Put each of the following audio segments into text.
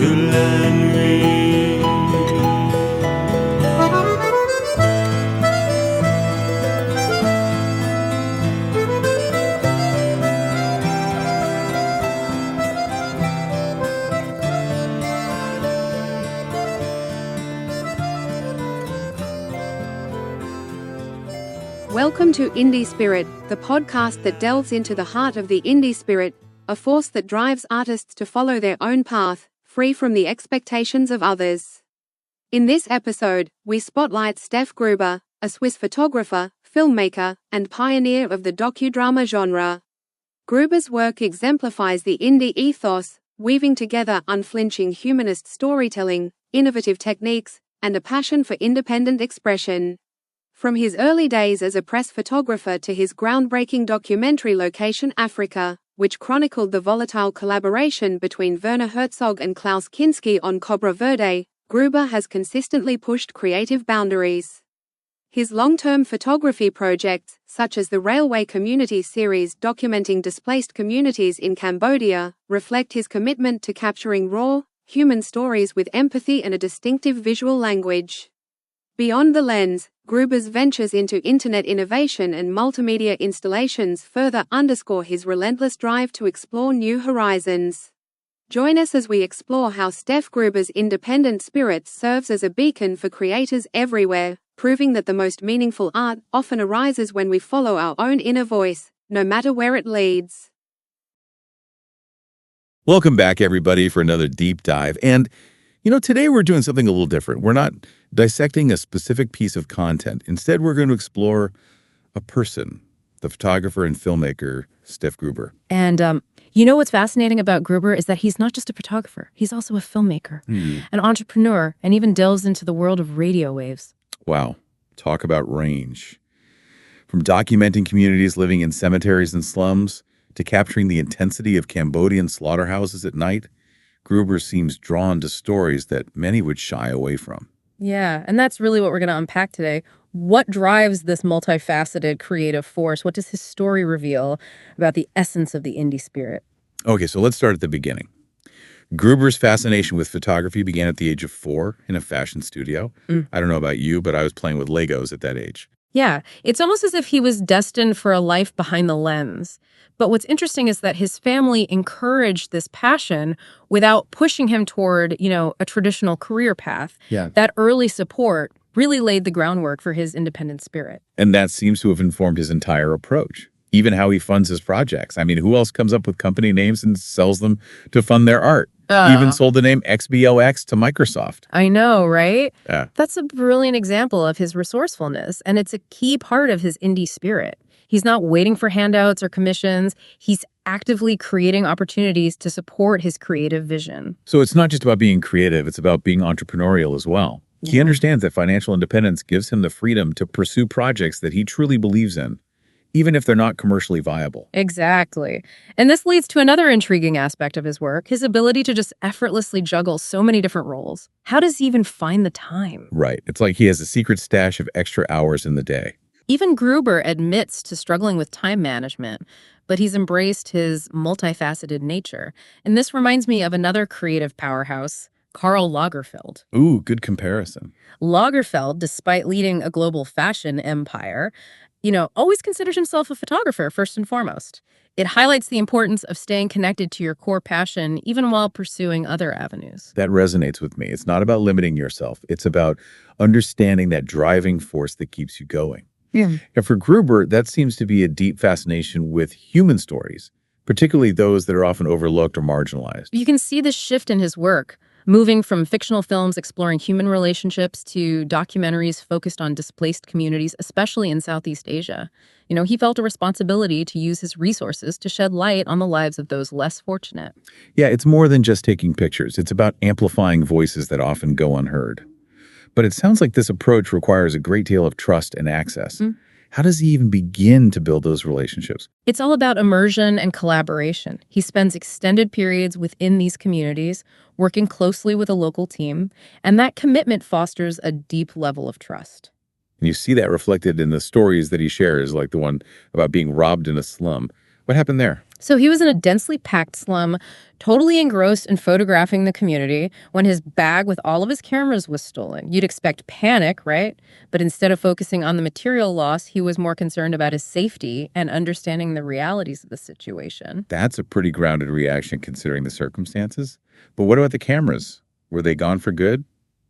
la nuit. Welcome to Indie Spirit, the podcast that delves into the heart of the indie spirit, a force that drives artists to follow their own path, free from the expectations of others. In this episode, we spotlight Steff Gruber, a Swiss photographer, filmmaker, and pioneer of the docudrama genre. Gruber's work exemplifies the indie ethos, weaving together unflinching humanist storytelling, innovative techniques, and a passion for independent expression. From his early days as a press photographer to his groundbreaking documentary Location Africa, which chronicled the volatile collaboration between Werner Herzog and Klaus Kinski on Cobra Verde, Gruber has consistently pushed creative boundaries. His long-term photography projects, such as the Railway Community series documenting displaced communities in Cambodia, reflect his commitment to capturing raw, human stories with empathy and a distinctive visual language. Beyond the lens, Gruber's ventures into internet innovation and multimedia installations further underscore his relentless drive to explore new horizons. Join us as we explore how Steff Gruber's independent spirit serves as a beacon for creators everywhere, proving that the most meaningful art often arises when we follow our own inner voice, no matter where it leads. Welcome back, everybody, for another deep dive. And today we're doing something a little different. We're not dissecting a specific piece of content. Instead, we're going to explore a person, the photographer and filmmaker, Steff Gruber. And what's fascinating about Gruber is that he's not just a photographer. He's also a filmmaker, an entrepreneur, and even delves into the world of radio waves. Wow. Talk about range. From documenting communities living in cemeteries and slums to capturing the intensity of Cambodian slaughterhouses at night, Gruber seems drawn to stories that many would shy away from. Yeah, and that's really what we're going to unpack today. What drives this multifaceted creative force? What does his story reveal about the essence of the indie spirit? Okay, so let's start at the beginning. Gruber's fascination with photography began at the age of 4 in a fashion studio. I don't know about you, but I was playing with Legos at that age. Yeah, it's almost as if he was destined for a life behind the lens. But what's interesting is that his family encouraged this passion without pushing him toward, a traditional career path. Yeah. That early support really laid the groundwork for his independent spirit. And that seems to have informed his entire approach, even how he funds his projects. I mean, who else comes up with company names and sells them to fund their art? Even sold the name XBOX to Microsoft. I know, right? Yeah. That's a brilliant example of his resourcefulness, and it's a key part of his indie spirit. He's not waiting for handouts or commissions. He's actively creating opportunities to support his creative vision. So it's not just about being creative, it's about being entrepreneurial as well. Yeah. He understands that financial independence gives him the freedom to pursue projects that he truly believes in, even if they're not commercially viable. Exactly. And this leads to another intriguing aspect of his work, his ability to just effortlessly juggle so many different roles. How does he even find the time? Right. It's like he has a secret stash of extra hours in the day. Even Gruber admits to struggling with time management, but he's embraced his multifaceted nature. And this reminds me of another creative powerhouse, Karl Lagerfeld. Ooh, good comparison. Lagerfeld, despite leading a global fashion empire, always considers himself a photographer first and foremost. It highlights the importance of staying connected to your core passion, even while pursuing other avenues. That resonates with me. It's not about limiting yourself. It's about understanding that driving force that keeps you going. Yeah. And for Gruber, that seems to be a deep fascination with human stories, particularly those that are often overlooked or marginalized. You can see this shift in his work, moving from fictional films exploring human relationships to documentaries focused on displaced communities, especially in Southeast Asia. He felt a responsibility to use his resources to shed light on the lives of those less fortunate. Yeah, it's more than just taking pictures. It's about amplifying voices that often go unheard. But it sounds like this approach requires a great deal of trust and access. How does he even begin to build those relationships? It's all about immersion and collaboration. He spends extended periods within these communities, working closely with a local team, and that commitment fosters a deep level of trust. And you see that reflected in the stories that he shares, like the one about being robbed in a slum. What happened there? So he was in a densely packed slum, totally engrossed in photographing the community, when his bag with all of his cameras was stolen. You'd expect panic, right? But instead of focusing on the material loss, he was more concerned about his safety and understanding the realities of the situation. That's a pretty grounded reaction considering the circumstances. But what about the cameras? Were they gone for good?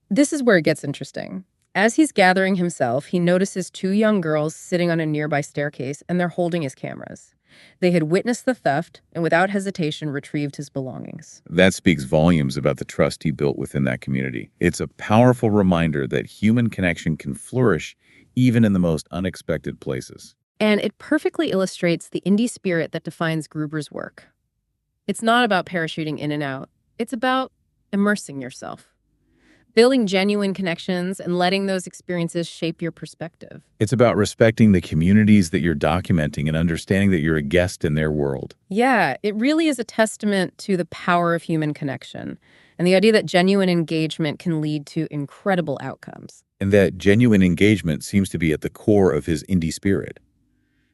This is where it gets interesting. As he's gathering himself, he notices two young girls sitting on a nearby staircase, and they're holding his cameras. They had witnessed the theft and without hesitation retrieved his belongings. That speaks volumes about the trust he built within that community. It's a powerful reminder that human connection can flourish even in the most unexpected places. And it perfectly illustrates the indie spirit that defines Gruber's work. It's not about parachuting in and out. It's about immersing yourself, building genuine connections, and letting those experiences shape your perspective. It's about respecting the communities that you're documenting and understanding that you're a guest in their world. Yeah, it really is a testament to the power of human connection and the idea that genuine engagement can lead to incredible outcomes. And that genuine engagement seems to be at the core of his indie spirit.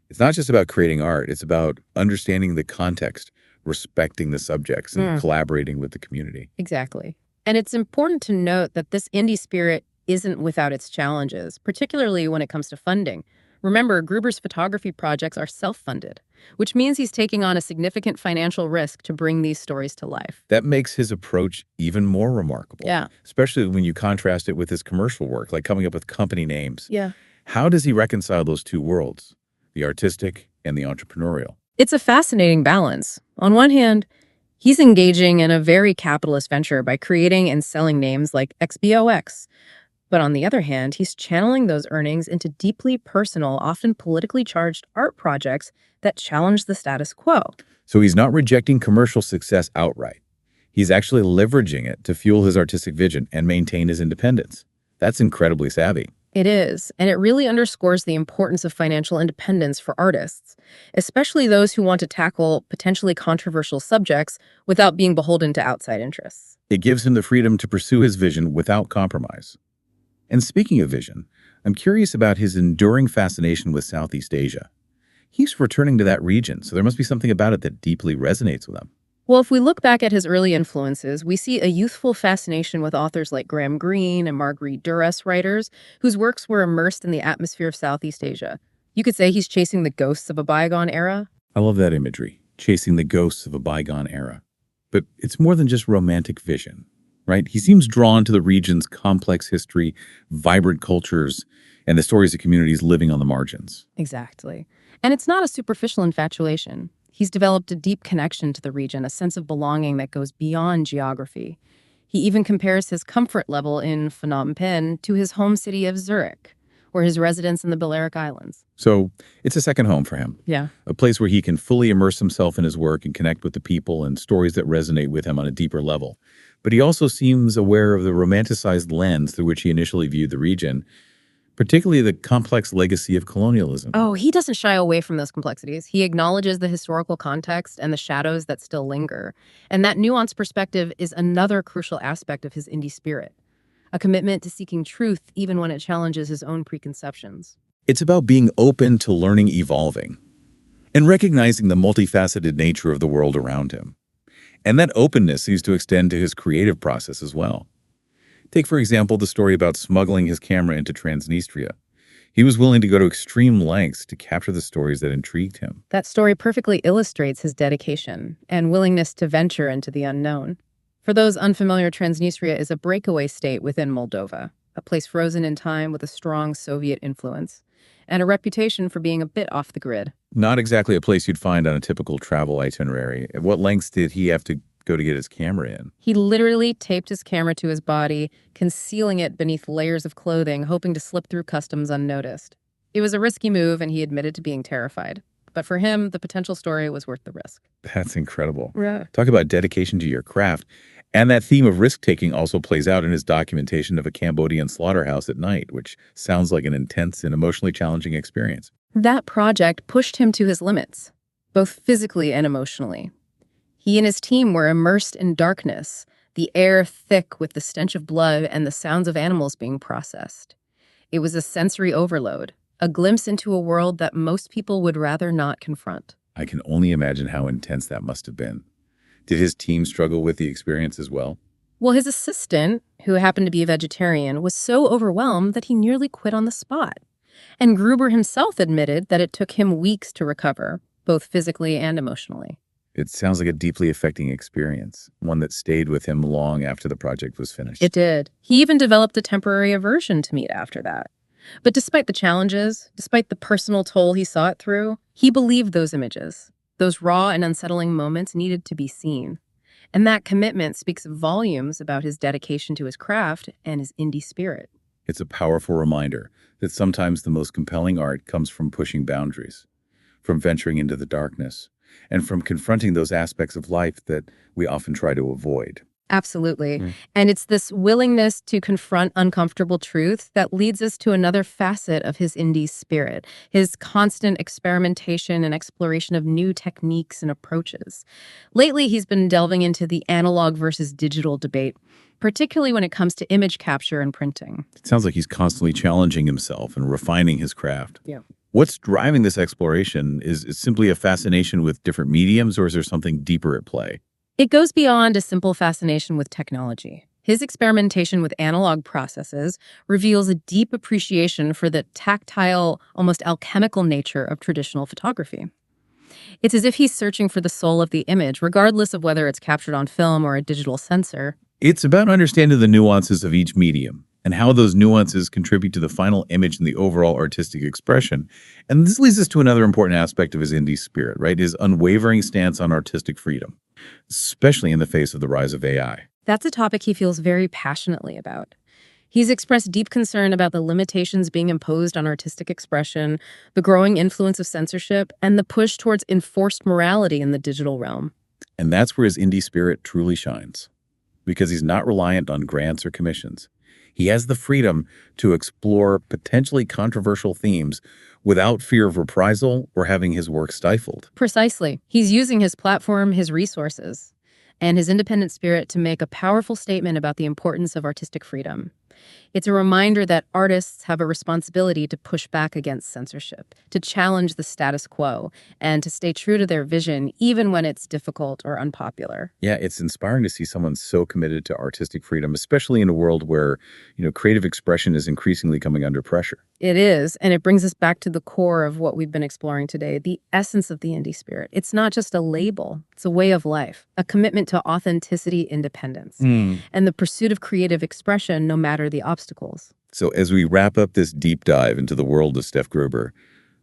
It's not just about creating art, it's about understanding the context, respecting the subjects, and collaborating with the community. Exactly. And it's important to note that this indie spirit isn't without its challenges, particularly when it comes to funding. Remember, Gruber's photography projects are self-funded, which means he's taking on a significant financial risk to bring these stories to life. That makes his approach even more remarkable. Yeah. Especially when you contrast it with his commercial work, like coming up with company names. Yeah. How does he reconcile those two worlds, the artistic and the entrepreneurial? It's a fascinating balance. On one hand, he's engaging in a very capitalist venture by creating and selling names like XBOX. But on the other hand, he's channeling those earnings into deeply personal, often politically charged art projects that challenge the status quo. So he's not rejecting commercial success outright. He's actually leveraging it to fuel his artistic vision and maintain his independence. That's incredibly savvy. It is, and it really underscores the importance of financial independence for artists, especially those who want to tackle potentially controversial subjects without being beholden to outside interests. It gives him the freedom to pursue his vision without compromise. And speaking of vision, I'm curious about his enduring fascination with Southeast Asia. He's returning to that region, so there must be something about it that deeply resonates with him. Well, if we look back at his early influences, we see a youthful fascination with authors like Graham Greene and Marguerite Duras, writers whose works were immersed in the atmosphere of Southeast Asia. You could say he's chasing the ghosts of a bygone era. I love that imagery, chasing the ghosts of a bygone era. But it's more than just romantic vision, right? He seems drawn to the region's complex history, vibrant cultures, and the stories of communities living on the margins. Exactly. And it's not a superficial infatuation. He's developed a deep connection to the region, a sense of belonging that goes beyond geography. He even compares his comfort level in Phnom Penh to his home city of Zurich, or his residence in the Balearic Islands. So it's a second home for him. Yeah. A place where he can fully immerse himself in his work and connect with the people and stories that resonate with him on a deeper level. But he also seems aware of the romanticized lens through which he initially viewed the region, particularly the complex legacy of colonialism. Oh, he doesn't shy away from those complexities. He acknowledges the historical context and the shadows that still linger. And that nuanced perspective is another crucial aspect of his indie spirit, a commitment to seeking truth even when it challenges his own preconceptions. It's about being open to learning, evolving, and recognizing the multifaceted nature of the world around him. And that openness seems to extend to his creative process as well. Take, for example, the story about smuggling his camera into Transnistria. He was willing to go to extreme lengths to capture the stories that intrigued him. That story perfectly illustrates his dedication and willingness to venture into the unknown. For those unfamiliar, Transnistria is a breakaway state within Moldova, a place frozen in time with a strong Soviet influence, and a reputation for being a bit off the grid. Not exactly a place you'd find on a typical travel itinerary. At what lengths did he have to go to get his camera in? He literally taped his camera to his body, concealing it beneath layers of clothing, hoping to slip through customs unnoticed. It was a risky move, and he admitted to being terrified. But for him, the potential story was worth the risk. That's incredible. Yeah. Talk about dedication to your craft. And that theme of risk-taking also plays out in his documentation of a Cambodian slaughterhouse at night, which sounds like an intense and emotionally challenging experience. That project pushed him to his limits, both physically and emotionally. He and his team were immersed in darkness, the air thick with the stench of blood and the sounds of animals being processed. It was a sensory overload, a glimpse into a world that most people would rather not confront. I can only imagine how intense that must have been. Did his team struggle with the experience as well? Well, his assistant, who happened to be a vegetarian, was so overwhelmed that he nearly quit on the spot. And Gruber himself admitted that it took him weeks to recover, both physically and emotionally. It sounds like a deeply affecting experience, one that stayed with him long after the project was finished. It did. He even developed a temporary aversion to meat after that. But despite the challenges, despite the personal toll he saw it through, he believed those images, those raw and unsettling moments needed to be seen. And that commitment speaks volumes about his dedication to his craft and his indie spirit. It's a powerful reminder that sometimes the most compelling art comes from pushing boundaries, from venturing into the darkness, and from confronting those aspects of life that we often try to avoid. Absolutely. And it's this willingness to confront uncomfortable truth that leads us to another facet of his indie spirit, his constant experimentation and exploration of new techniques and approaches. Lately, he's been delving into the analog versus digital debate, particularly when it comes to image capture and printing. It sounds like he's constantly challenging himself and refining his craft. Yeah. What's driving this exploration? Is it simply a fascination with different mediums, or is there something deeper at play? It goes beyond a simple fascination with technology. His experimentation with analog processes reveals a deep appreciation for the tactile, almost alchemical nature of traditional photography. It's as if he's searching for the soul of the image, regardless of whether it's captured on film or a digital sensor. It's about understanding the nuances of each medium and how those nuances contribute to the final image and the overall artistic expression. And this leads us to another important aspect of his indie spirit, right? His unwavering stance on artistic freedom, especially in the face of the rise of AI. That's a topic he feels very passionately about. He's expressed deep concern about the limitations being imposed on artistic expression, the growing influence of censorship, and the push towards enforced morality in the digital realm. And that's where his indie spirit truly shines, because he's not reliant on grants or commissions. He has the freedom to explore potentially controversial themes without fear of reprisal or having his work stifled. Precisely. He's using his platform, his resources, and his independent spirit to make a powerful statement about the importance of artistic freedom. It's a reminder that artists have a responsibility to push back against censorship, to challenge the status quo, and to stay true to their vision, even when it's difficult or unpopular. Yeah, it's inspiring to see someone so committed to artistic freedom, especially in a world where, creative expression is increasingly coming under pressure. It is, and it brings us back to the core of what we've been exploring today, the essence of the indie spirit. It's not just a label, it's a way of life, a commitment to authenticity, independence, and the pursuit of creative expression no matter the obstacles. So as we wrap up this deep dive into the world of Steff Gruber,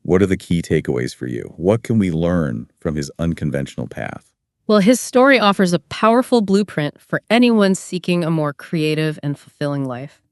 what are the key takeaways for you? What can we learn from his unconventional path? Well, his story offers a powerful blueprint for anyone seeking a more creative and fulfilling life.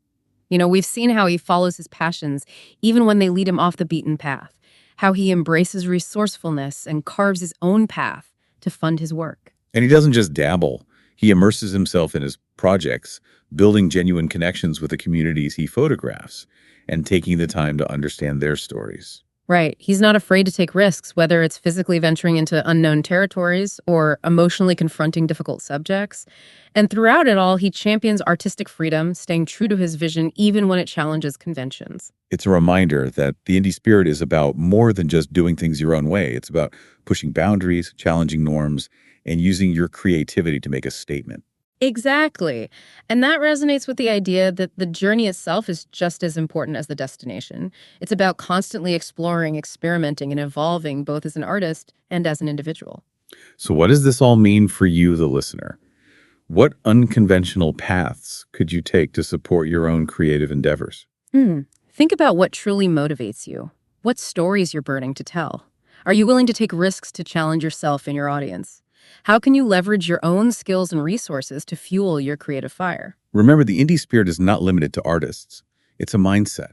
We've seen how he follows his passions even when they lead him off the beaten path, how he embraces resourcefulness and carves his own path to fund his work. And he doesn't just dabble. He immerses himself in his projects, building genuine connections with the communities he photographs and taking the time to understand their stories. Right. He's not afraid to take risks, whether it's physically venturing into unknown territories or emotionally confronting difficult subjects. And throughout it all, he champions artistic freedom, staying true to his vision even when it challenges conventions. It's a reminder that the indie spirit is about more than just doing things your own way. It's about pushing boundaries, challenging norms, and using your creativity to make a statement. Exactly. And that resonates with the idea that the journey itself is just as important as the destination. It's about constantly exploring, experimenting, and evolving both as an artist and as an individual. So what does this all mean for you, the listener? What unconventional paths could you take to support your own creative endeavors? Think about what truly motivates you. What stories you're burning to tell. Are you willing to take risks to challenge yourself and your audience? How can you leverage your own skills and resources to fuel your creative fire? Remember, the indie spirit is not limited to artists. It's a mindset,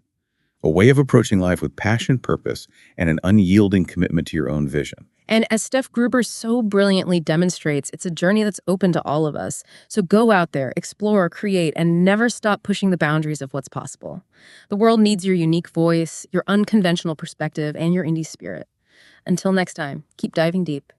a way of approaching life with passion, purpose, and an unyielding commitment to your own vision. And as Steff Gruber so brilliantly demonstrates, it's a journey that's open to all of us. So go out there, explore, create, and never stop pushing the boundaries of what's possible. The world needs your unique voice, your unconventional perspective, and your indie spirit. Until next time, keep diving deep.